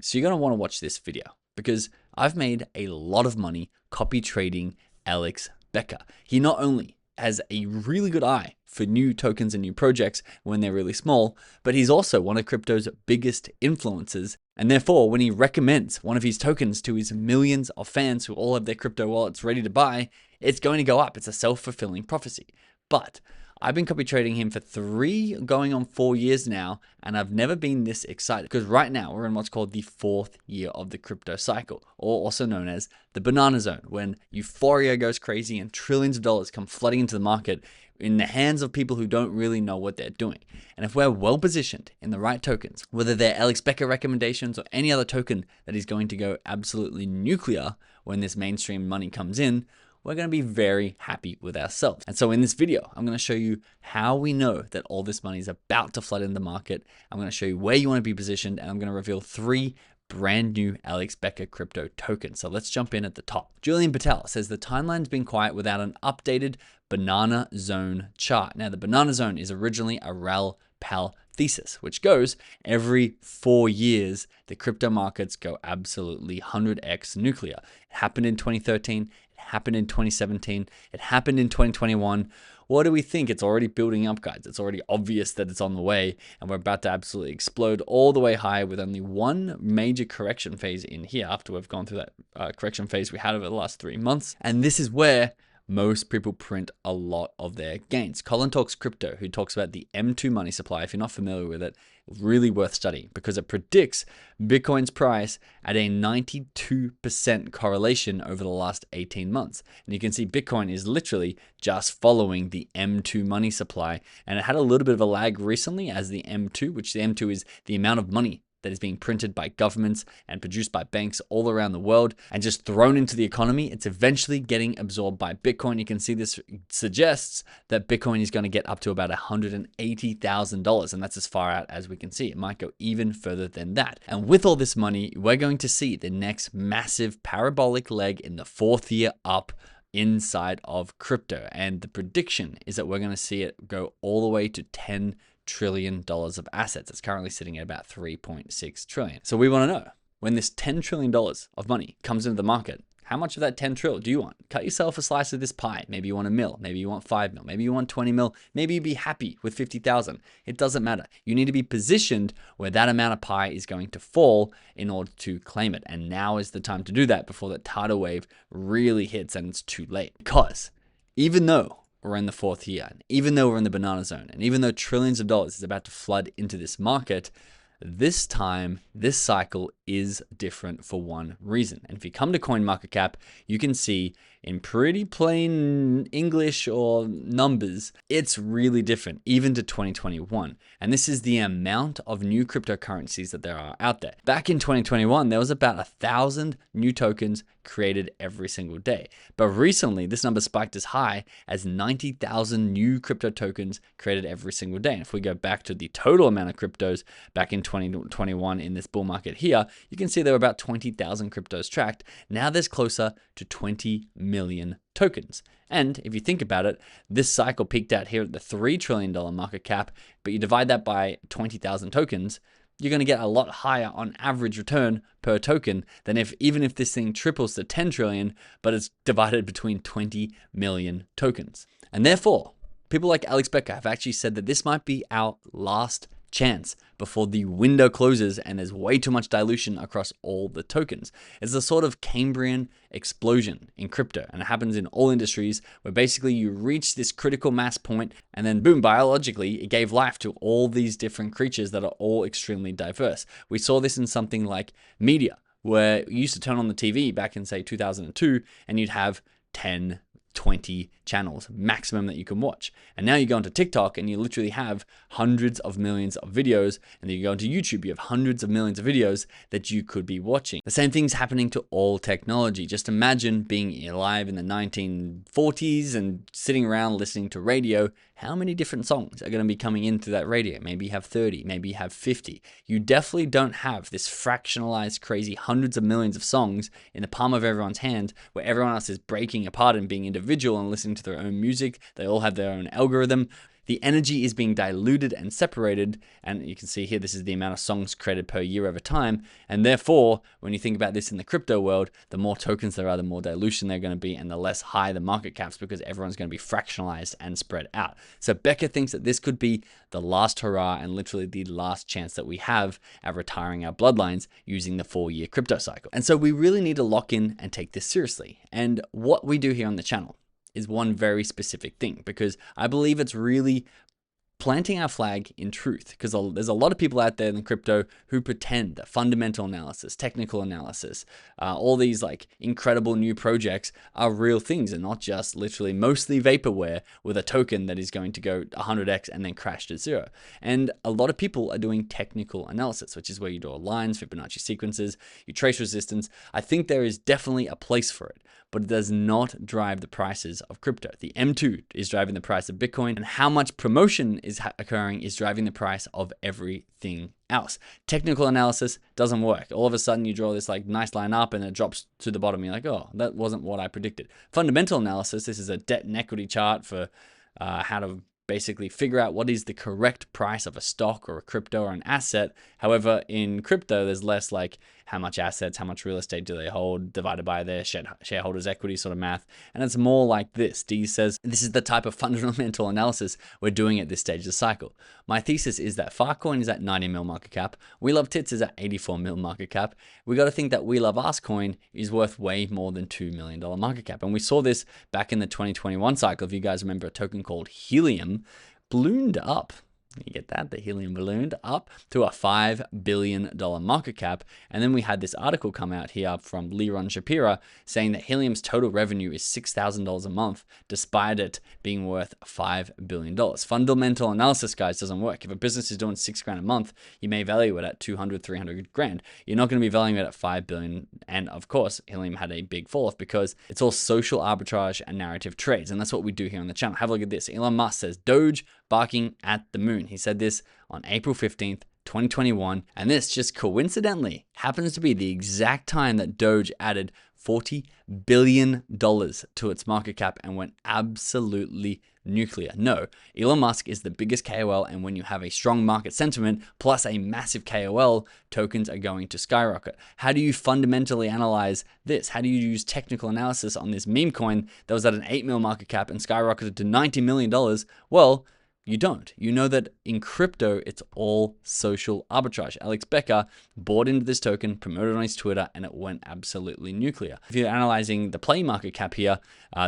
So you're going to want to watch this video because I've made a lot of money copy trading Alex Becker. He not only has a really good eye for new tokens and new projects when they're really small, but he's also one of crypto's biggest influencers. And therefore, when he recommends one of his tokens to his millions of fans who all have their crypto wallets ready to buy, it's going to go up. It's a self-fulfilling prophecy. But I've been copy trading him for 3 going on 4 years now, and I've never been this excited because right now we're in what's called the 4th year of the crypto cycle, or also known as the banana zone, when euphoria goes crazy and trillions of dollars come flooding into the market in the hands of people who don't really know what they're doing. And if we're well positioned in the right tokens, whether they're Alex Becker recommendations or any other token that is going to go absolutely nuclear when this mainstream money comes in, we're going to be very happy with ourselves. And so in this video, I'm going to show you how we know that all this money is about to flood in the market. I'm going to show you where you want to be positioned, and I'm going to reveal 3 brand new Alex Becker crypto tokens. So let's jump in at the top. Julian Patel says the timeline's been quiet without an updated banana zone chart. Now the banana zone is originally a Pal thesis, which goes every 4 years, the crypto markets go absolutely 100x nuclear. It happened in 2013. Happened in 2017. It happened in 2021. What do we think? It's already building up, guys. It's already obvious that it's on the way, and we're about to absolutely explode all the way high with only one major correction phase in here after we've gone through that correction phase we had over the last 3 months. And this is where most people print a lot of their gains. Colin Talks Crypto, who talks about the M2 money supply, if you're not familiar with it, really worth studying because it predicts Bitcoin's price at a 92% correlation over the last 18 months. And you can see Bitcoin is literally just following the M2 money supply. And it had a little bit of a lag recently as the M2, which the M2 is the amount of money that is being printed by governments and produced by banks all around the world and just thrown into the economy. It's eventually getting absorbed by Bitcoin. You can see this suggests that Bitcoin is going to get up to about $180,000, and that's as far out as we can see. It might go even further than that. And with all this money, we're going to see the next massive parabolic leg in the 4th year up inside of crypto. And the prediction is that we're going to see it go all the way to $10 trillion of assets. It's currently sitting at about 3.6 trillion. So we want to know, when this $10 trillion of money comes into the market, how much of that 10 trill do you want? Cut yourself a slice of this pie. Maybe you want 1 mil, maybe you want 5 mil, maybe you want 20 mil, maybe you'd be happy with 50,000. It doesn't matter. You need to be positioned where that amount of pie is going to fall in order to claim it. And now is the time to do that before that tidal wave really hits and it's too late. Because even though we're in the 4th year, and even though we're in the banana zone, and even though trillions of dollars is about to flood into this market, this time, this cycle is different for one reason. And if you come to CoinMarketCap, you can see in pretty plain English or numbers, it's really different, even to 2021. And this is the amount of new cryptocurrencies that there are out there. Back in 2021, there was about 1,000 new tokens created every single day. But recently, this number spiked as high as 90,000 new crypto tokens created every single day. And if we go back to the total amount of cryptos back in 2021 in this bull market here, you can see there were about 20,000 cryptos tracked. Now there's closer to 20 million tokens. And if you think about it, this cycle peaked out here at the $3 trillion market cap, but you divide that by 20,000 tokens, you're going to get a lot higher on average return per token than even if this thing triples to 10 trillion, but it's divided between 20 million tokens. And therefore, people like Alex Becker have actually said that this might be our last chance before the window closes and there's way too much dilution across all the tokens. It's a sort of Cambrian explosion in crypto, and it happens in all industries where basically you reach this critical mass point and then boom, biologically it gave life to all these different creatures that are all extremely diverse. We saw this in something like media, where you used to turn on the TV back in say 2002 and you'd have 10, 20 channels maximum that you can watch. And now you go onto TikTok and you literally have hundreds of millions of videos, and then you go into YouTube, you have hundreds of millions of videos that you could be watching. The same thing's happening to all technology. Just imagine being alive in the 1940s and sitting around listening to radio. How many different songs are going to be coming into that radio? Maybe you have 30, maybe you have 50. You definitely don't have this fractionalized, crazy hundreds of millions of songs in the palm of everyone's hand where everyone else is breaking apart and being individual and listening to their own music. They all have their own algorithm. The energy is being diluted and separated, and you can see here this is the amount of songs created per year over time, and therefore when you think about this in the crypto world, the more tokens there are, the more dilution they're going to be, and the less high the market caps, because everyone's going to be fractionalized and spread out. So Becker thinks that this could be the last hurrah and literally the last chance that we have at retiring our bloodlines using the 4-year crypto cycle. And so we really need to lock in and take this seriously. And what we do here on the channel is one very specific thing, because I believe it's really planting our flag in truth, because there's a lot of people out there in crypto who pretend that fundamental analysis, technical analysis, all these like incredible new projects are real things and not just literally mostly vaporware with a token that is going to go 100x and then crash to zero. And a lot of people are doing technical analysis, which is where you draw lines, Fibonacci sequences, you trace resistance. I think there is definitely a place for it, but it does not drive the prices of crypto. The M2 is driving the price of Bitcoin, and how much promotion is occurring is driving the price of everything else. Technical analysis doesn't work. All of a sudden you draw this like nice line up and it drops to the bottom. You're like, oh, that wasn't what I predicted. Fundamental analysis, this is a debt and equity chart for how to basically figure out what is the correct price of a stock or a crypto or an asset. However, in crypto, there's less like how much assets, how much real estate do they hold divided by their shareholders' equity sort of math. And it's more like this. D says, this is the type of fundamental analysis we're doing at this stage of the cycle. My thesis is that Filecoin is at 90 mil market cap. We Love Tits is at 84 mil market cap. We got to think that We Love Us coin is worth way more than $2 million market cap. And we saw this back in the 2021 cycle. If you guys remember, a token called Helium ballooned up. You get that? The helium ballooned up to a $5 billion market cap. And then we had this article come out here from Liron Shapira saying that helium's total revenue is $6,000 a month, despite it being worth $5 billion. Fundamental analysis, guys, doesn't work. If a business is doing $6,000 a month, you may value it at 200, 300 grand. You're not going to be valuing it at $5 billion. And of course, helium had a big fall off because it's all social arbitrage and narrative trades. And that's what we do here on the channel. Have a look at this. Elon Musk says, Doge barking at the moon. He said this on April 15th, 2021, and this just coincidentally happens to be the exact time that Doge added $40 billion to its market cap and went absolutely nuclear. No, Elon Musk is the biggest KOL, and when you have a strong market sentiment plus a massive KOL, tokens are going to skyrocket. How do you fundamentally analyze this? How do you use technical analysis on this meme coin that was at an 8 mil market cap and skyrocketed to $90 million? Well, you don't. You know that in crypto, it's all social arbitrage. Alex Becker bought into this token, promoted on his Twitter, and it went absolutely nuclear. If you're analyzing the play market cap here,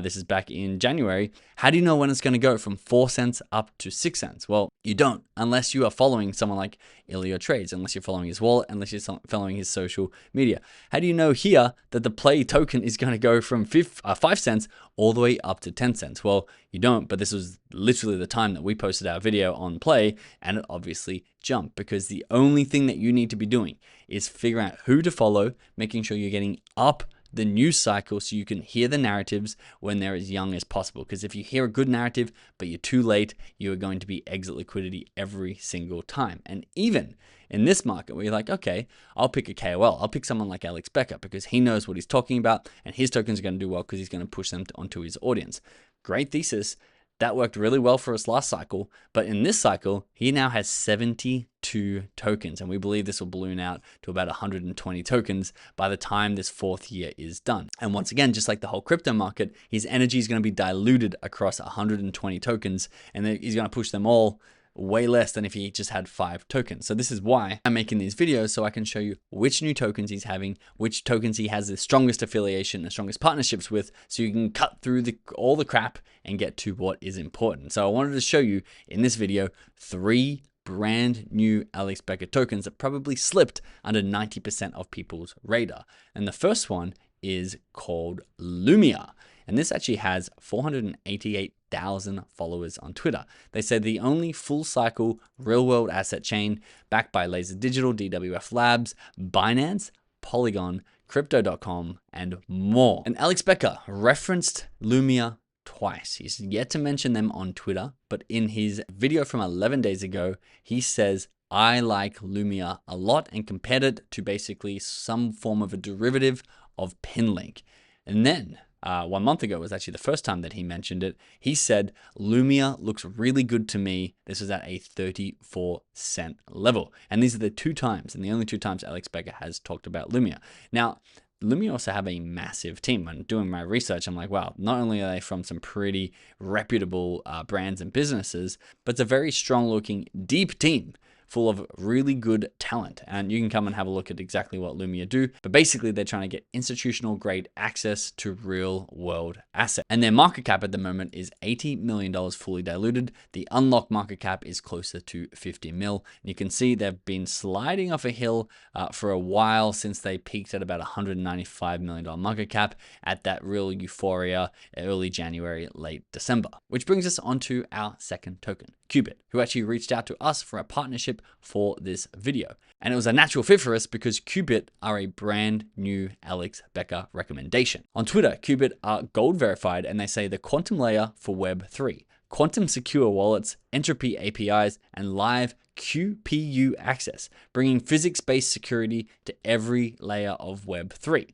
this is back in January, how do you know when it's going to go from 4 cents up to 6 cents? Well, you don't, unless you are following someone like Ilya Trades, unless you're following his wallet, unless you're following his social media. How do you know here that the play token is going to go from 5 cents all the way up to 10 cents? Well, you don't, but this was literally the time that we posted our video on play, and it obviously jumped, because the only thing that you need to be doing is figuring out who to follow, making sure you're getting up the news cycle so you can hear the narratives when they're as young as possible. Because if you hear a good narrative but you're too late, you are going to be exit liquidity every single time. And even in this market where you're like, okay, I'll pick a KOL, I'll pick someone like Alex Becker because he knows what he's talking about and his tokens are going to do well because he's going to push them onto his audience. Great thesis. That worked really well for us last cycle, but in this cycle, he now has 72 tokens, and we believe this will balloon out to about 120 tokens by the time this 4th year is done. And once again, just like the whole crypto market, his energy is going to be diluted across 120 tokens, and he's going to push them all way less than if he just had 5 tokens. So this is why I'm making these videos, so I can show you which new tokens he's having, which tokens he has the strongest affiliation, the strongest partnerships with, so you can cut through all the crap and get to what is important. So I wanted to show you in this video 3 brand new Alex Becker tokens that probably slipped under 90% of people's radar. And the first one is called Lumia. And this actually has 488,000 followers on Twitter. They said the only full cycle real world asset chain backed by Laser Digital, DWF Labs, Binance, Polygon, Crypto.com, and more. And Alex Becker referenced Lumia twice. He's yet to mention them on Twitter, but in his video from 11 days ago, he says, I like Lumia a lot, and compared it to basically some form of a derivative of Pinlink. And then 1 month ago was actually the first time that he mentioned it. He said, Lumia looks really good to me. This is at a 34-cent level. And these are the 2 times, and the only 2 times Alex Becker has talked about Lumia. Now, Lumia also have a massive team. When doing my research, I'm like, wow, not only are they from some pretty reputable brands and businesses, but it's a very strong looking, deep team full of really good talent. And you can come and have a look at exactly what Lumia do. But basically, they're trying to get institutional grade access to real world assets. And their market cap at the moment is $80 million fully diluted. The unlocked market cap is closer to 50 mil. And you can see they've been sliding off a hill for a while since they peaked at about $195 million market cap at that real euphoria early January, late December. Which brings us on to our second token, Qubit, who actually reached out to us for a partnership for this video. And it was a natural fit for us because Qubit are a brand new Alex Becker recommendation. On Twitter, Qubit are gold verified and they say the quantum layer for Web3, quantum secure wallets, entropy APIs, and live QPU access, bringing physics-based security to every layer of Web3.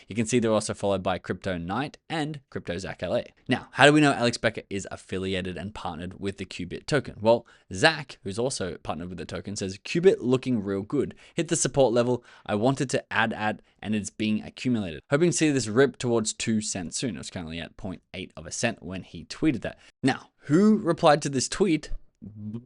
You can see they're also followed by Crypto Knight and Crypto Zach LA. Now, how do we know Alex Becker is affiliated and partnered with the Qubit token? Well, Zach, who's also partnered with the token, says, Qubit looking real good. Hit the support level I wanted to add at, and it's being accumulated. Hoping to see this rip towards 2 cents soon. It was currently at 0.8 of a cent when he tweeted that. Now, who replied to this tweet?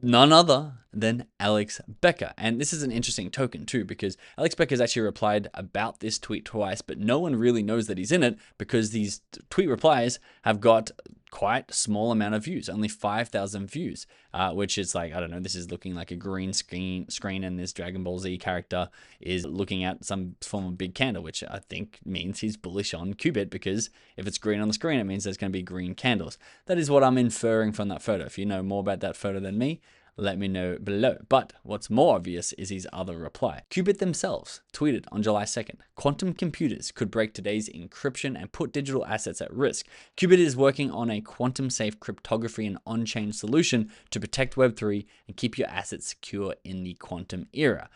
None other than Alex Becker. And this is an interesting token too, because Alex Becker has actually replied about this tweet twice, but no one really knows that he's in it because these tweet replies have got quite a small amount of views, only 5,000 views, which is like, I don't know, this is looking like a green screen and this Dragon Ball Z character is looking at some form of big candle, which I think means he's bullish on Qubit, because if it's green on the screen, it means there's going to be green candles. That is what I'm inferring from that photo. If you know more about that photo than me, let me know below. But what's more obvious is his other reply. Qubit themselves tweeted on July 2nd, quantum computers could break today's encryption and put digital assets at risk. Qubit is working on a quantum safe cryptography and on-chain solution to protect Web3 and keep your assets secure in the quantum era.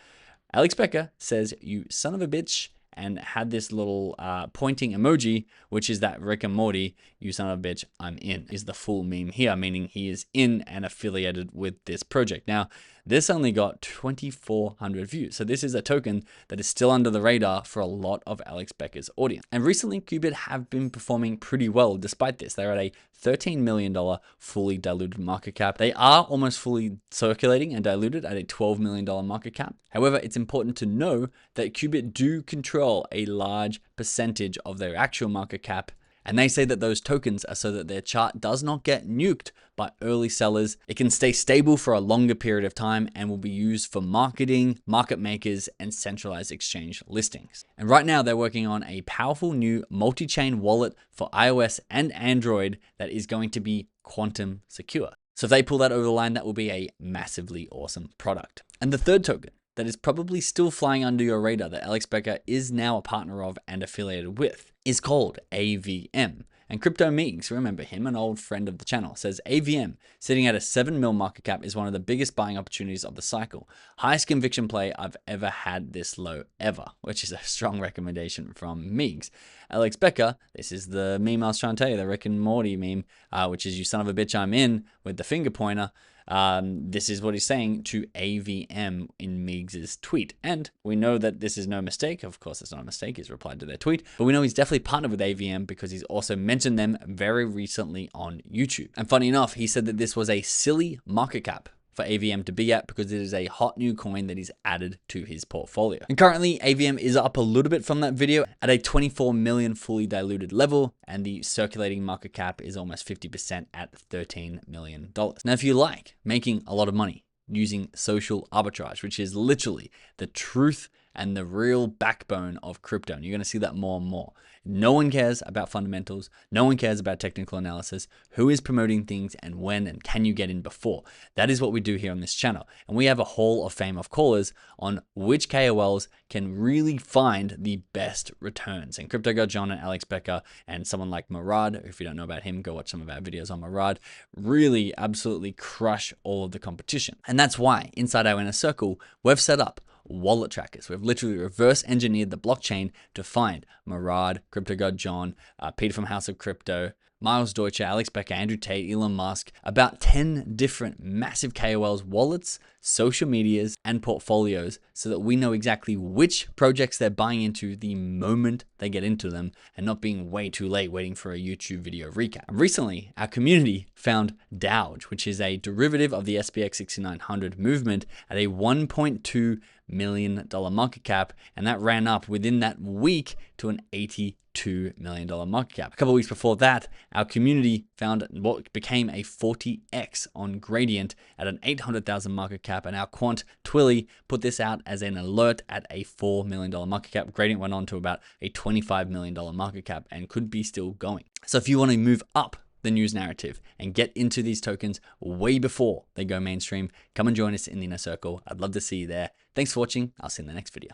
Alex Becker says, you son of a bitch, and had this little pointing emoji, which is that Rick and Morty, you son of a bitch, I'm in, is the full meme here, meaning he is in and affiliated with this project. Now, this only got 2,400 views. So this is a token that is still under the radar for a lot of Alex Becker's audience. And recently, Qubit have been performing pretty well despite this. They're at a $13 million fully diluted market cap. They are almost fully circulating and diluted at a $12 million market cap. However, it's important to know that Qubit do control a large percentage of their actual market cap. And they say that those tokens are so that their chart does not get nuked by early sellers. It can stay stable for a longer period of time and will be used for marketing, market makers, and centralized exchange listings. And right now they're working on a powerful new multi-chain wallet for iOS and Android that is going to be quantum secure. So if they pull that over the line, that will be a massively awesome product. And the third token that is probably still flying under your radar that Alex Becker is now a partner of and affiliated with is called AVM. And Crypto Meeks, remember him, an old friend of the channel, says AVM, sitting at a 7 mil market cap, is one of the biggest buying opportunities of the cycle. Highest conviction play I've ever had this low ever, which is a strong recommendation from Meeks. Alex Becker, this is the meme I was trying to tell you, the Rick and Morty meme, which is you son of a bitch, I'm in, with the finger pointer. This is what he's saying to AVM in Meigs' tweet. And we know that this is no mistake. Of course, it's not a mistake. He's replied to their tweet. But we know he's definitely partnered with AVM because he's also mentioned them very recently on YouTube. And funny enough, he said that this was a silly market cap for AVM to be at because it is a hot new coin that he's added to his portfolio. And currently AVM is up a little bit from that video at a 24 million fully diluted level, and the circulating market cap is almost 50% at $13 million. Now, if you like making a lot of money using social arbitrage, which is literally the truth and the real backbone of crypto, and you're going to see that more and more. No one cares about fundamentals. No one cares about technical analysis. Who is promoting things and when, and can you get in before? That is what we do here on this channel. And we have a hall of fame of callers on which KOLs can really find the best returns. And Crypto Girl John and Alex Becker and someone like Murad, if you don't know about him, go watch some of our videos on Murad, really absolutely crush all of the competition. And that's why inside our inner circle, we've set up wallet trackers. We've literally reverse engineered the blockchain to find Murad, Crypto God John, Peter from House of Crypto, Miles Deutscher, Alex Becker, Andrew Tate, Elon Musk, about 10 different massive KOLs' wallets, social medias, and portfolios so that we know exactly which projects they're buying into the moment they get into them and not being way too late waiting for a YouTube video recap. Recently, our community found Doge, which is a derivative of the SPX 6900 movement, at a $1.2 million market cap, and that ran up within that week to an $82 million market cap. A couple of weeks before that, our community found what became a 40x on Gradient at an 800,000 market cap, and our quant Twilly put this out as an alert at a $4 million market cap. Gradient went on to about a $25 million market cap and could be still going. So if you want to move up the news narrative and get into these tokens way before they go mainstream, come and join us in the inner circle. I'd love to see you there. Thanks for watching. I'll see you in the next video.